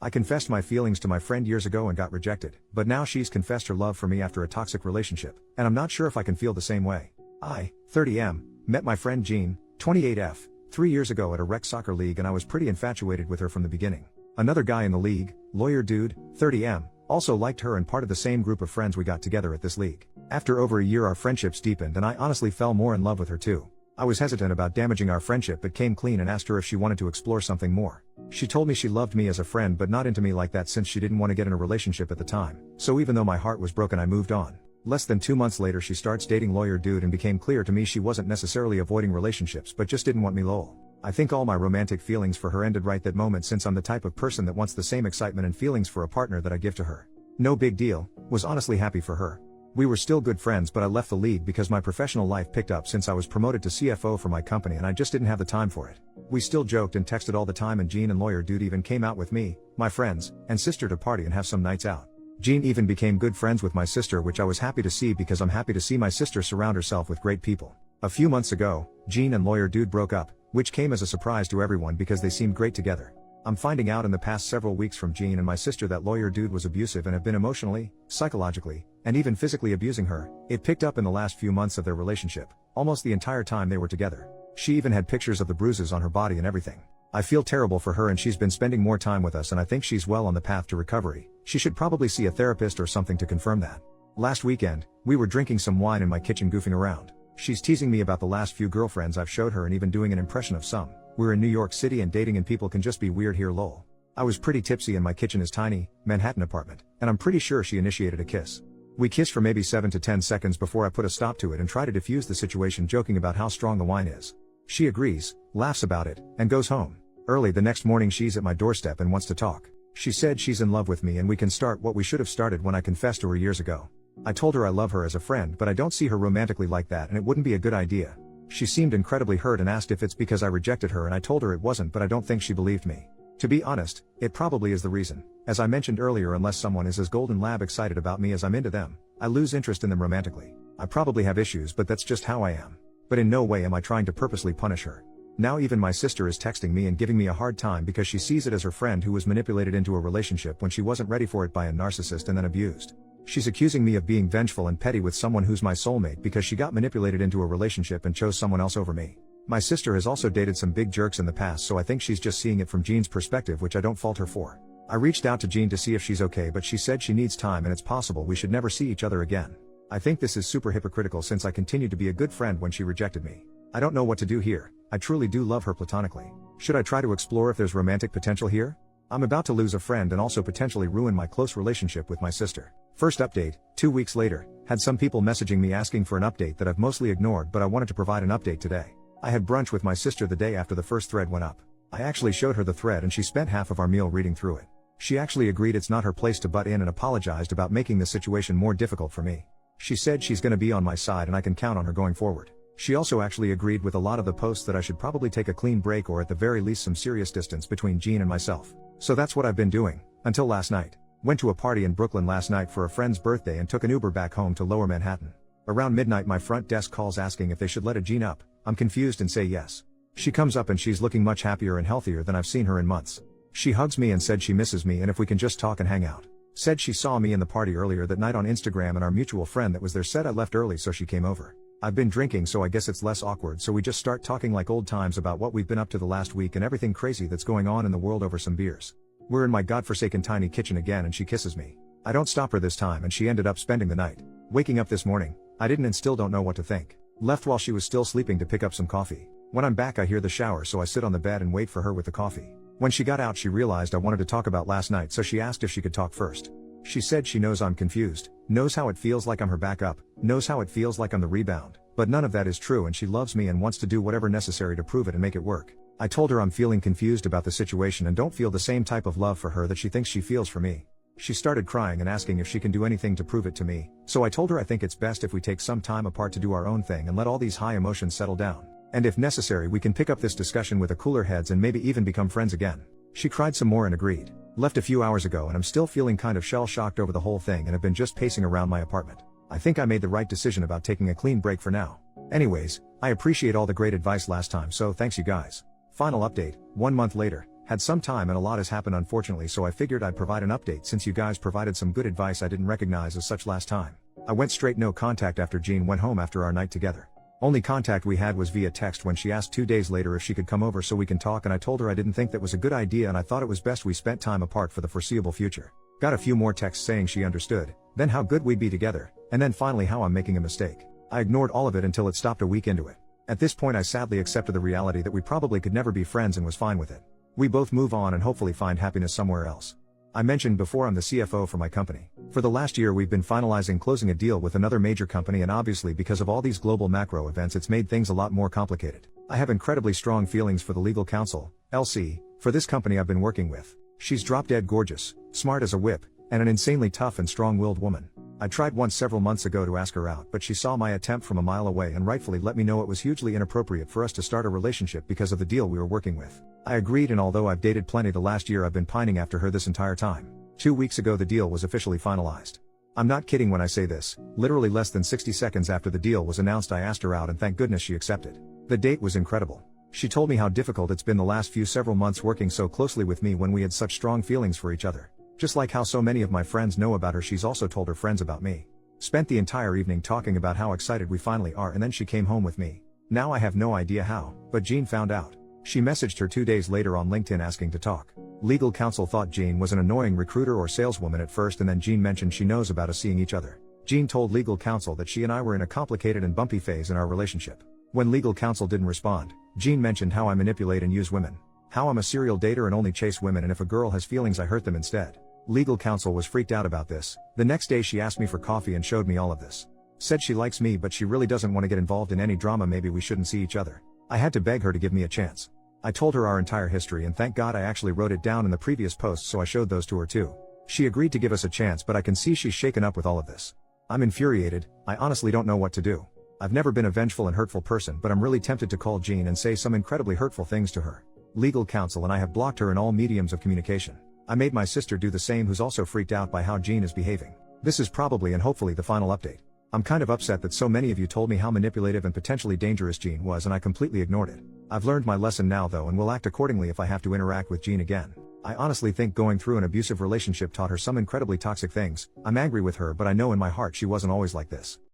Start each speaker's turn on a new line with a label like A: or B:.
A: I confessed my feelings to my friend years ago and got rejected, but now she's confessed her love for me after a toxic relationship, and I'm not sure if I can feel the same way. I, 30M, met my friend Jean, 28F, 3 years ago at a rec soccer league, and I was pretty infatuated with her from the beginning. Another guy in the league, lawyer dude, 30M, also liked her and part of the same group of friends we got together at this league. After over a year our friendships deepened and I honestly fell more in love with her too. I was hesitant about damaging our friendship but came clean and asked her if she wanted to explore something more. She told me she loved me as a friend but not into me like that since she didn't want to get in a relationship at the time. So even though my heart was broken I moved on. Less than 2 months later she starts dating lawyer dude and became clear to me she wasn't necessarily avoiding relationships but just didn't want me lol. I think all my romantic feelings for her ended right that moment since I'm the type of person that wants the same excitement and feelings for a partner that I give to her. No big deal, was honestly happy for her. We were still good friends but I left the league because my professional life picked up since I was promoted to CFO for my company and I just didn't have the time for it. We still joked and texted all the time and Jean and lawyer dude even came out with me, my friends, and sister to party and have some nights out. Jean even became good friends with my sister, which I was happy to see because I'm happy to see my sister surround herself with great people. A few months ago, Jean and lawyer dude broke up, which came as a surprise to everyone because they seemed great together. I'm finding out in the past several weeks from Jean and my sister that lawyer dude was abusive and have been emotionally, psychologically, and even physically abusing her. It picked up in the last few months of their relationship, almost the entire time they were together. She even had pictures of the bruises on her body and everything. I feel terrible for her and she's been spending more time with us and I think she's well on the path to recovery. She should probably see a therapist or something to confirm that. Last weekend, we were drinking some wine in my kitchen goofing around. She's teasing me about the last few girlfriends I've showed her and even doing an impression of some. We're in New York City and dating and people can just be weird here lol. I was pretty tipsy and my kitchen is tiny, Manhattan apartment, and I'm pretty sure she initiated a kiss. We kissed for maybe 7 to 10 seconds before I put a stop to it and try to defuse the situation joking about how strong the wine is. She agrees, laughs about it, and goes home. Early the next morning she's at my doorstep and wants to talk. She said she's in love with me and we can start what we should have started when I confessed to her years ago. I told her I love her as a friend but I don't see her romantically like that and it wouldn't be a good idea. She seemed incredibly hurt and asked if it's because I rejected her and I told her it wasn't but I don't think she believed me. To be honest, it probably is the reason. As I mentioned earlier, unless someone is as golden lab excited about me as I'm into them, I lose interest in them romantically. I probably have issues but that's just how I am. But in no way am I trying to purposely punish her. Now even my sister is texting me and giving me a hard time because she sees it as her friend who was manipulated into a relationship when she wasn't ready for it by a narcissist and then abused. She's accusing me of being vengeful and petty with someone who's my soulmate because she got manipulated into a relationship and chose someone else over me. My sister has also dated some big jerks in the past, so I think she's just seeing it from Jean's perspective, which I don't fault her for. I reached out to Jean to see if she's okay but she said she needs time and it's possible we should never see each other again. I think this is super hypocritical since I continued to be a good friend when she rejected me. I don't know what to do here. I truly do love her platonically. Should I try to explore if there's romantic potential here? I'm about to lose a friend and also potentially ruin my close relationship with my sister. First update, 2 weeks later, had some people messaging me asking for an update that I've mostly ignored but I wanted to provide an update today. I had brunch with my sister the day after the first thread went up. I actually showed her the thread and she spent half of our meal reading through it. She actually agreed it's not her place to butt in and apologized about making the situation more difficult for me. She said she's gonna be on my side and I can count on her going forward. She also actually agreed with a lot of the posts that I should probably take a clean break or at the very least some serious distance between Jean and myself. So that's what I've been doing, until last night. Went to a party in Brooklyn last night for a friend's birthday and took an Uber back home to Lower Manhattan. Around midnight my front desk calls asking if they should let a Jean up. I'm confused and say yes. She comes up and she's looking much happier and healthier than I've seen her in months. She hugs me and said she misses me and if we can just talk and hang out. Said she saw me in the party earlier that night on Instagram and our mutual friend that was there said I left early so she came over. I've been drinking so I guess it's less awkward so we just start talking like old times about what we've been up to the last week and everything crazy that's going on in the world over some beers. We're in my godforsaken tiny kitchen again and she kisses me. I don't stop her this time and she ended up spending the night. Waking up this morning, I didn't and still don't know what to think. Left while she was still sleeping to pick up some coffee. When I'm back I hear the shower so I sit on the bed and wait for her with the coffee. When she got out she realized I wanted to talk about last night so she asked if she could talk first. She said she knows I'm confused, knows how it feels like I'm her backup, knows how it feels like I'm the rebound, but none of that is true and she loves me and wants to do whatever necessary to prove it and make it work. I told her I'm feeling confused about the situation and don't feel the same type of love for her that she thinks she feels for me. She started crying and asking if she can do anything to prove it to me, so I told her I think it's best if we take some time apart to do our own thing and let all these high emotions settle down. And if necessary we can pick up this discussion with a cooler heads and maybe even become friends again. She cried some more and agreed. Left a few hours ago and I'm still feeling kind of shell-shocked over the whole thing and have been just pacing around my apartment. I think I made the right decision about taking a clean break for now. Anyways, I appreciate all the great advice last time so thanks you guys. Final update, 1 month later, Had some time and a lot has happened unfortunately, so I figured I'd provide an update since you guys provided some good advice I didn't recognize as such last time. I went straight no contact after Jean went home after our night together. Only contact we had was via text when she asked 2 days later if she could come over so we can talk, and I told her I didn't think that was a good idea and I thought it was best we spent time apart for the foreseeable future. Got a few more texts saying she understood, then how good we'd be together, and then finally how I'm making a mistake. I ignored all of it until it stopped a week into it. At this point I sadly accepted the reality that we probably could never be friends and was fine with it. We both move on and hopefully find happiness somewhere else. I mentioned before I'm the CFO for my company. For the last year we've been finalizing closing a deal with another major company, and obviously because of all these global macro events it's made things a lot more complicated. I have incredibly strong feelings for the legal counsel, LC, for this company I've been working with. She's drop dead gorgeous, smart as a whip, and an insanely tough and strong-willed woman. I tried once several months ago to ask her out, but she saw my attempt from a mile away and rightfully let me know it was hugely inappropriate for us to start a relationship because of the deal we were working with. I agreed, and although I've dated plenty the last year I've been pining after her this entire time. 2 weeks ago the deal was officially finalized. I'm not kidding when I say this, literally less than 60 seconds after the deal was announced I asked her out and thank goodness she accepted. The date was incredible. She told me how difficult it's been the last several months working so closely with me when we had such strong feelings for each other. Just like how so many of my friends know about her, she's also told her friends about me. Spent the entire evening talking about how excited we finally are, and then she came home with me. Now I have no idea how, but Jean found out. She messaged her 2 days later on LinkedIn asking to talk. Legal counsel thought Jean was an annoying recruiter or saleswoman at first, and then Jean mentioned she knows about us seeing each other. Jean told legal counsel that she and I were in a complicated and bumpy phase in our relationship. When legal counsel didn't respond, Jean mentioned how I manipulate and use women. How I'm a serial dater and only chase women, and if a girl has feelings I hurt them instead. Legal counsel was freaked out about this. The next day she asked me for coffee and showed me all of this. Said she likes me but she really doesn't want to get involved in any drama, maybe we shouldn't see each other. I had to beg her to give me a chance. I told her our entire history, and thank God I actually wrote it down in the previous post, so I showed those to her too. She agreed to give us a chance, but I can see she's shaken up with all of this. I'm infuriated. I honestly don't know what to do. I've never been a vengeful and hurtful person, but I'm really tempted to call Jean and say some incredibly hurtful things to her. Legal counsel and I have blocked her in all mediums of communication. I made my sister do the same, who's also freaked out by how Jean is behaving. This is probably and hopefully the final update. I'm kind of upset that so many of you told me how manipulative and potentially dangerous Jean was and I completely ignored it. I've learned my lesson now though, and will act accordingly if I have to interact with Jean again. I honestly think going through an abusive relationship taught her some incredibly toxic things. I'm angry with her, but I know in my heart she wasn't always like this.